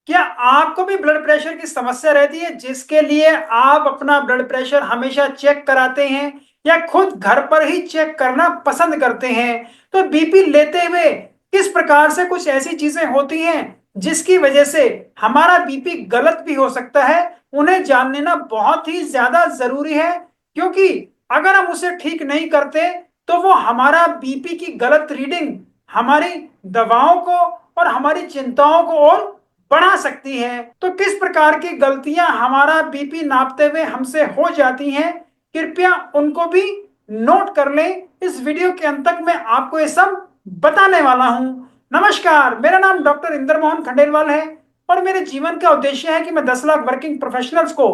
क्या आपको भी ब्लड प्रेशर की समस्या रहती है जिसके लिए आप अपना ब्लड प्रेशर हमेशा चेक कराते हैं या खुद घर पर ही चेक करना पसंद करते हैं? तो बीपी लेते हुए किस प्रकार से कुछ ऐसी चीजें होती हैं जिसकी वजह से हमारा बीपी गलत भी हो सकता है, उन्हें जान लेना बहुत ही ज्यादा जरूरी है। क्योंकि अगर हम उसे ठीक नहीं करते तो वो हमारा बीपी की गलत रीडिंग हमारी दवाओं को और हमारी चिंताओं को और बढ़ा सकती है। तो किस प्रकार की गलतियां हमारा बीपी नापते हुए हमसे हो जाती हैं, कृपया उनको भी नोट कर लें। इस वीडियो के अंत तक मैं आपको ये सब बताने वाला हूं। नमस्कार, मेरा नाम डॉक्टर इंदर मोहन खंडेलवाल है और मेरे जीवन का उद्देश्य है कि मैं 10 लाख वर्किंग प्रोफेशनल्स को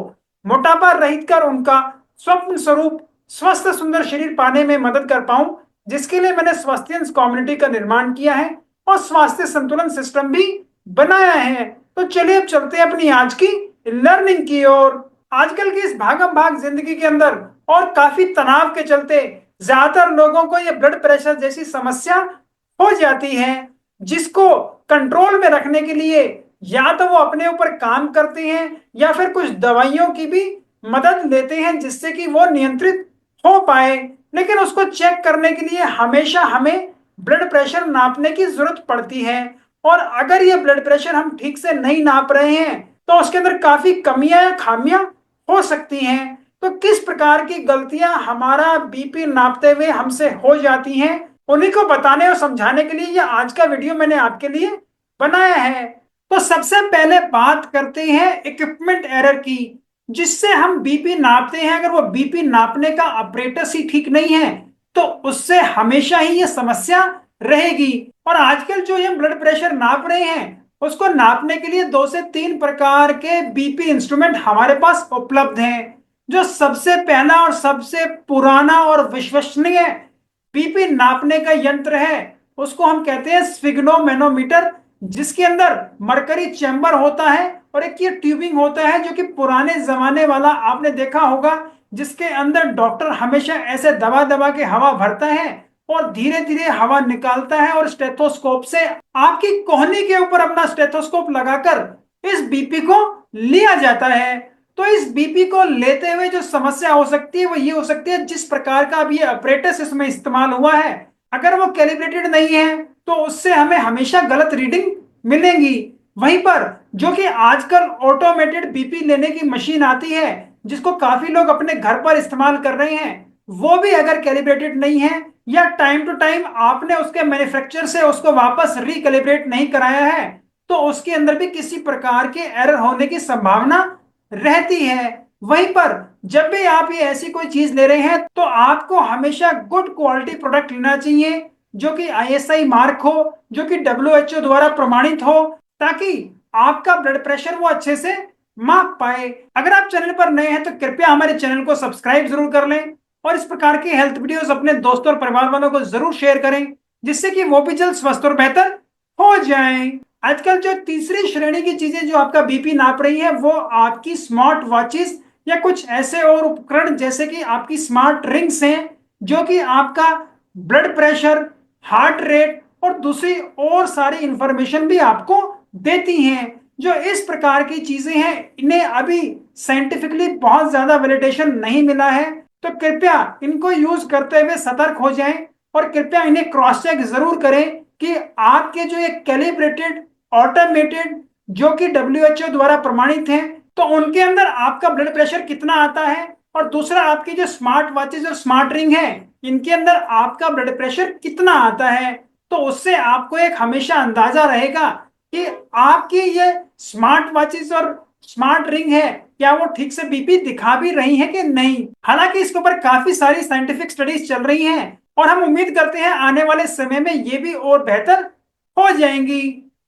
मोटापा रहित कर उनका स्वप्न स्वरूप स्वस्थ सुंदर शरीर पाने में मदद कर पाऊं, जिसके लिए मैंने स्वास्थ्य कम्युनिटी का निर्माण किया है और स्वास्थ्य संतुलन सिस्टम भी बनाया है। तो चलिए अब चलते हैं अपनी आज की लर्निंग की ओर। आजकल की इस भागम भाग जिंदगी के अंदर और काफी तनाव के चलते ज्यादातर लोगों को यह ब्लड प्रेशर जैसी समस्या हो जाती है, जिसको कंट्रोल में रखने के लिए या तो वो अपने ऊपर काम करते हैं या फिर कुछ दवाइयों की भी मदद लेते हैं जिससे कि वो नियंत्रित हो पाए। लेकिन उसको चेक करने के लिए हमेशा हमें ब्लड प्रेशर नापने की जरूरत पड़ती है। और अगर ये ब्लड प्रेशर हम ठीक से नहीं नाप रहे हैं तो उसके अंदर काफी कमियां या खामियां हो सकती हैं। तो किस प्रकार की गलतियां हमारा बीपी नापते हुए हमसे हो जाती हैं, उन्हीं को बताने और समझाने के लिए ये आज का वीडियो मैंने आपके लिए बनाया है। तो सबसे पहले बात करते हैं इक्विपमेंट एरर की, जिससे हम बीपी नापते हैं। अगर वो बीपी नापने का अपरेटस ही ठीक नहीं है तो उससे हमेशा ही ये समस्या रहेगी। और आजकल जो ये ब्लड प्रेशर नाप रहे हैं उसको नापने के लिए 2 से 3 प्रकार के बीपी इंस्ट्रूमेंट हमारे पास उपलब्ध हैं। जो सबसे पहला और सबसे पुराना और विश्वसनीय बीपी नापने का यंत्र है उसको हम कहते हैं स्फिग्नोमेनोमीटर, जिसके अंदर मरकरी चैम्बर होता है और एक ये ट्यूबिंग होता है जो कि पुराने जमाने वाला आपने देखा होगा, जिसके अंदर डॉक्टर हमेशा ऐसे दबा दबा के हवा भरता है और धीरे धीरे हवा निकालता है और स्टेथोस्कोप से आपकी कोहनी के ऊपर अपना स्टेथोस्कोप लगाकर इस बीपी को लिया जाता है। तो इस बीपी को लेते हुए जो समस्या हो सकती है वो ये हो सकती है, जिस प्रकार का अब ये ऑपरेटस इसमें इस्तेमाल हुआ है अगर वो कैलिब्रेटेड नहीं है तो उससे हमें हमेशा गलत रीडिंग मिलेंगी। वहीं पर जो कि आजकल ऑटोमेटेड बीपी लेने की मशीन आती है जिसको काफी लोग अपने घर पर इस्तेमाल कर रहे हैं, वो भी अगर कैलिब्रेटेड नहीं है या टाइम टू टाइम आपने उसके मैन्युफैक्चर से उसको वापस रिकैलिब्रेट नहीं कराया है तो उसके अंदर भी किसी प्रकार के एरर होने की संभावना रहती है। वहीं पर जब भी आप ये ऐसी कोई चीज ले रहे हैं तो आपको हमेशा गुड क्वालिटी प्रोडक्ट लेना चाहिए जो कि आईएसआई मार्क हो, जो कि डब्ल्यूएचओ द्वारा प्रमाणित हो, ताकि आपका ब्लड प्रेशर वो अच्छे से माप पाए। अगर आप चैनल पर नए हैं तो कृपया हमारे चैनल को सब्सक्राइब जरूर कर लें और इस प्रकार की हेल्थ वीडियोस अपने दोस्तों और परिवार वालों को जरूर शेयर करें, जिससे कि वो भी जल्द स्वस्थ और बेहतर हो जाएं। आजकल जो तीसरी श्रेणी की चीजें जो आपका बीपी नाप रही है वो आपकी स्मार्ट वॉचेस या कुछ ऐसे और उपकरण जैसे कि आपकी स्मार्ट रिंग्स हैं, जो कि आपका ब्लड प्रेशर, हार्ट रेट और दूसरी और सारी इंफॉर्मेशन भी आपको देती हैं। जो इस प्रकार की चीजें हैं इन्हें अभी साइंटिफिकली बहुत ज्यादा वैलिडेशन नहीं मिला है, तो कृपया इनको यूज करते हुए सतर्क हो जाएं और कृपया इन्हें क्रॉस चेक जरूर करें कि आपके जो ये कैलिब्रेटेड ऑटोमेटेड जो कि डब्ल्यूएचओ द्वारा प्रमाणित हैं तो उनके अंदर आपका ब्लड प्रेशर कितना आता है, और दूसरा आपकी जो स्मार्ट वॉचेज और स्मार्ट रिंग है इनके अंदर आपका ब्लड प्रेशर कितना आता है। तो उससे आपको एक हमेशा अंदाजा रहेगा कि आपकी ये स्मार्ट वॉचेज और स्मार्ट रिंग है क्या वो ठीक से बीपी दिखा भी रही है कि नहीं। हालांकि इसके ऊपर काफी सारी साइंटिफिक स्टडीज चल रही हैं और हम उम्मीद करते हैं आने वाले समय में ये भी और बेहतर हो जाएंगी।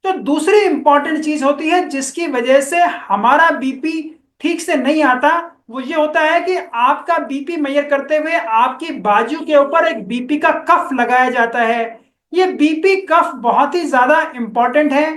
तो दूसरी इंपॉर्टेंट चीज होती है जिसकी वजह से हमारा बीपी ठीक से नहीं आता, वो ये होता है कि आपका बीपी मेजर करते हुए आपकी बाजू के ऊपर एक बीपी का कफ लगाया जाता है। ये बीपी कफ बहुत ही ज्यादा इंपॉर्टेंट है।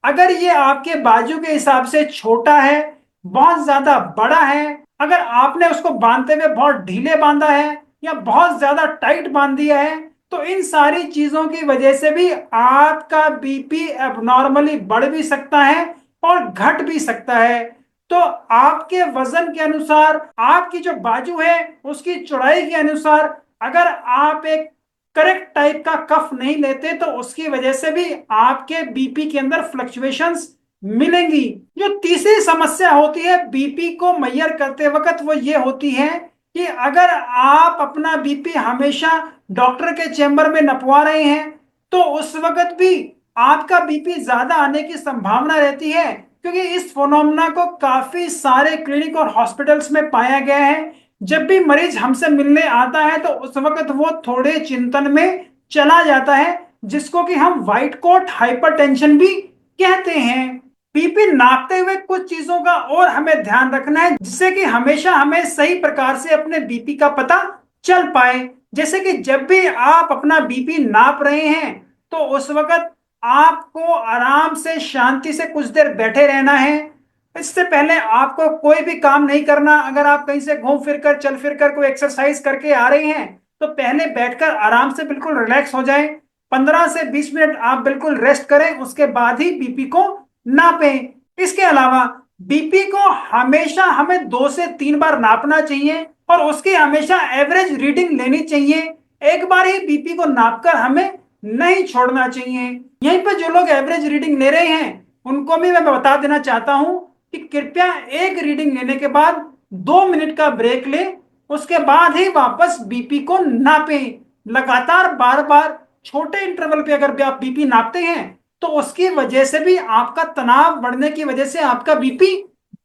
अगर ये आपके बाजू के हिसाब से छोटा है, बहुत ज्यादा बड़ा है, अगर आपने उसको बांधते हुए बहुत ढीले बांधा है या बहुत ज्यादा टाइट बांध दिया है तो इन सारी चीजों की वजह से भी आपका बीपी एबनॉर्मली बढ़ भी सकता है और घट भी सकता है। तो आपके वजन के अनुसार, आपकी जो बाजू है उसकी चौड़ाई के अनुसार, अगर आप एक करेक्ट टाइप का कफ नहीं लेते तो उसकी वजह से भी आपके बीपी के अंदर फ्लक्चुएशंस मिलेंगी। जो तीसरी समस्या होती है बीपी को मेजर करते वक्त वो ये होती है कि अगर आप अपना बीपी हमेशा डॉक्टर के चेंबर में नपवा रहे हैं तो उस वक्त भी आपका बीपी ज्यादा आने की संभावना रहती है, क्योंकि इस फोनोमेना को काफी सारे क्लिनिक और हॉस्पिटल्स में पाया गया है। जब भी मरीज हमसे मिलने आता है तो उस वक्त वो थोड़े चिंतन में चला जाता है, जिसको कि हम व्हाइट कोट हाइपरटेंशन भी कहते हैं। बीपी नापते हुए कुछ चीजों का और हमें ध्यान रखना है, जिससे कि हमेशा हमें सही प्रकार से अपने बीपी का पता चल पाए। जैसे कि जब भी आप अपना बीपी नाप रहे हैं तो उस वक्त आपको आराम से शांति से कुछ देर बैठे रहना है। इससे पहले आपको कोई भी काम नहीं करना। अगर आप कहीं से घूम फिर कर, चल फिर कर कोई एक्सरसाइज करके आ रहे हैं तो पहले बैठकर आराम से बिल्कुल रिलैक्स हो जाएं। 15 से 20 मिनट आप बिल्कुल रेस्ट करें, उसके बाद ही बीपी को नापें। इसके अलावा बीपी को हमेशा हमें 2 से 3 बार नापना चाहिए और उसकी हमेशा एवरेज रीडिंग लेनी चाहिए। एक बार ही बीपी को नापकर हमें नहीं छोड़ना चाहिए। यहीं पर जो लोग एवरेज रीडिंग ले रहे हैं उनको भी मैं बता देना चाहता हूं कि कृपया एक रीडिंग लेने के बाद 2 मिनट का ब्रेक ले, उसके बाद ही वापस बीपी को नापें। लगातार बार बार छोटे इंटरवल पे अगर आप बीपी नापते हैं तो उसकी वजह से भी आपका तनाव बढ़ने की वजह से आपका बीपी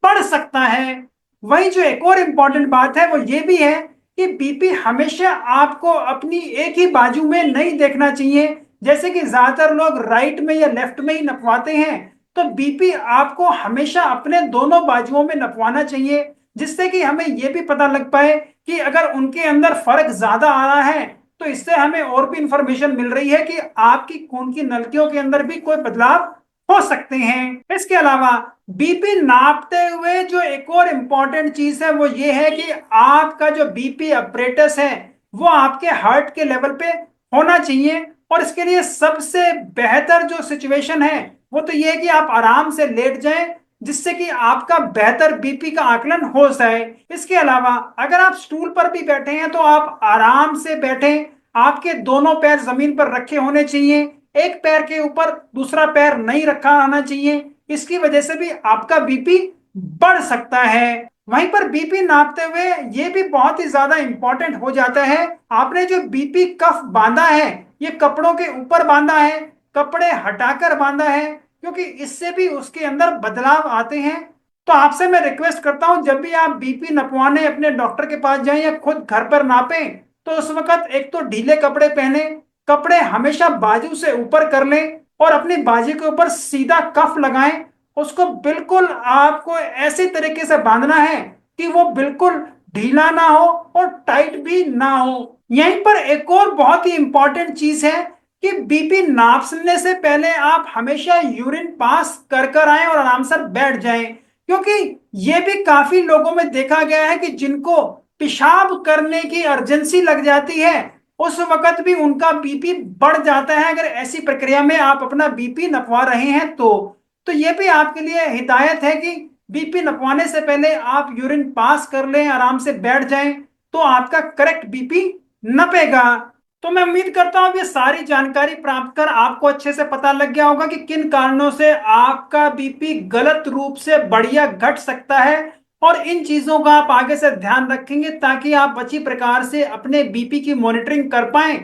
बढ़ सकता है। वही जो एक और इंपॉर्टेंट बात है वो ये भी है कि बीपी हमेशा आपको अपनी एक ही बाजू में नहीं देखना चाहिए। जैसे कि ज्यादातर लोग राइट में या लेफ्ट में ही नपवाते हैं, तो बीपी आपको हमेशा अपने दोनों बाजुओं में नपवाना चाहिए, जिससे कि हमें यह भी पता लग पाए कि अगर उनके अंदर फर्क ज्यादा आ रहा है तो इससे हमें और भी इंफॉर्मेशन मिल रही है कि आपकी खून की नलिकाओं के अंदर भी कोई बदलाव हो सकते हैं। इसके अलावा बीपी नापते हुए जो एक और इंपॉर्टेंट चीज है वो ये है कि आपका जो बीपी अपरेटस है वो आपके हार्ट के लेवल पे होना चाहिए। और इसके लिए सबसे बेहतर जो सिचुएशन है वो तो ये है कि आप आराम से लेट जाएं, जिससे कि आपका बेहतर बीपी का आकलन हो जाए। इसके अलावा अगर आप स्टूल पर भी बैठे हैं तो आप आराम से बैठें। आपके दोनों पैर जमीन पर रखे होने चाहिए, एक पैर के ऊपर दूसरा पैर नहीं रखा आना चाहिए। इसकी वजह से भी आपका बीपी बढ़ सकता है। वहीं पर बीपी नापते हुए ये भी बहुत ही ज्यादा इंपॉर्टेंट हो जाता है, आपने जो बीपी कफ बांधा है ये कपड़ों के ऊपर बांधा है, कपड़े हटाकर बांधा है, क्योंकि इससे भी उसके अंदर बदलाव आते हैं। तो आपसे मैं रिक्वेस्ट करता हूं जब भी आप बीपी नपवाने अपने डॉक्टर के पास जाएं या खुद घर पर नापें तो उस वक्त एक तो ढीले कपड़े पहने, कपड़े हमेशा बाजू से ऊपर कर लें और अपनी बाजू के ऊपर सीधा कफ लगाएं। उसको बिल्कुल आपको ऐसे तरीके से बांधना है कि वो बिल्कुल ढीला ना हो और टाइट भी ना हो। यहीं पर एक और बहुत ही इंपॉर्टेंट चीज है कि बीपी नापने से पहले आप हमेशा यूरिन पास कर कर आए और आराम से बैठ जाएं, क्योंकि ये भी काफी लोगों में देखा गया है कि जिनको पेशाब करने की अर्जेंसी लग जाती है उस वक्त भी उनका बीपी बढ़ जाता है। अगर ऐसी प्रक्रिया में आप अपना बीपी नपवा रहे हैं तो ये भी आपके लिए हिदायत है कि बीपी नपवाने से पहले आप यूरिन पास कर लें, आराम से बैठ जाएं, तो आपका करेक्ट बीपी नपेगा। तो मैं उम्मीद करता हूं ये सारी जानकारी प्राप्त कर आपको अच्छे से पता लग गया होगा कि किन कारणों से आपका बीपी गलत रूप से बढ़ या घट सकता है, और इन चीजों का आप आगे से ध्यान रखेंगे ताकि आप अच्छी प्रकार से अपने बीपी की मॉनिटरिंग कर पाएं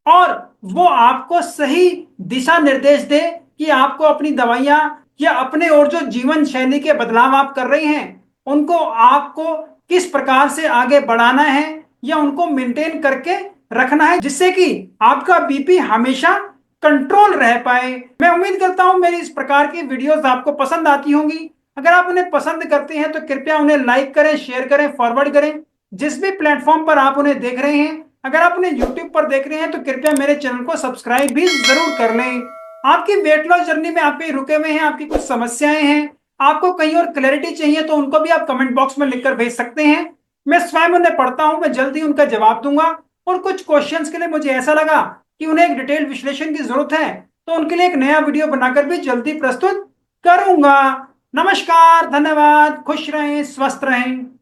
और वो आपको सही दिशा निर्देश दे कि आपको अपनी दवाइयां या अपने और जो जीवन शैली के बदलाव आप कर रहे हैं उनको आपको किस प्रकार से आगे बढ़ाना है या उनको मेंटेन करके रखना है, जिससे कि आपका बीपी हमेशा कंट्रोल रह पाए। मैं उम्मीद करता हूं मेरी इस प्रकार की वीडियोस आपको पसंद आती होंगी। अगर आप उन्हें पसंद करते हैं तो कृपया उन्हें लाइक करें, शेयर करें, फॉरवर्ड करें। जिस भी प्लेटफॉर्म पर आप उन्हें देख रहे हैं, अगर आप उन्हें यूट्यूब पर देख रहे हैं तो कृपया मेरे चैनल को सब्सक्राइब भी जरूर कर लें। आपकी वेट लॉस जर्नी में आप कहीं रुके हुए हैं, आपकी कुछ समस्याएं हैं, आपको कहीं और क्लैरिटी चाहिए तो उनको भी आप कमेंट बॉक्स में लिखकर भेज सकते हैं। मैं स्वयं उन्हें पढ़ता हूं, मैं जल्दी उनका जवाब दूंगा। और कुछ क्वेश्चंस के लिए मुझे ऐसा लगा कि उन्हें एक डिटेल विश्लेषण की जरूरत है तो उनके लिए एक नया वीडियो बनाकर भी जल्दी प्रस्तुत करूंगा। नमस्कार, धन्यवाद, खुश रहें, स्वस्थ रहें।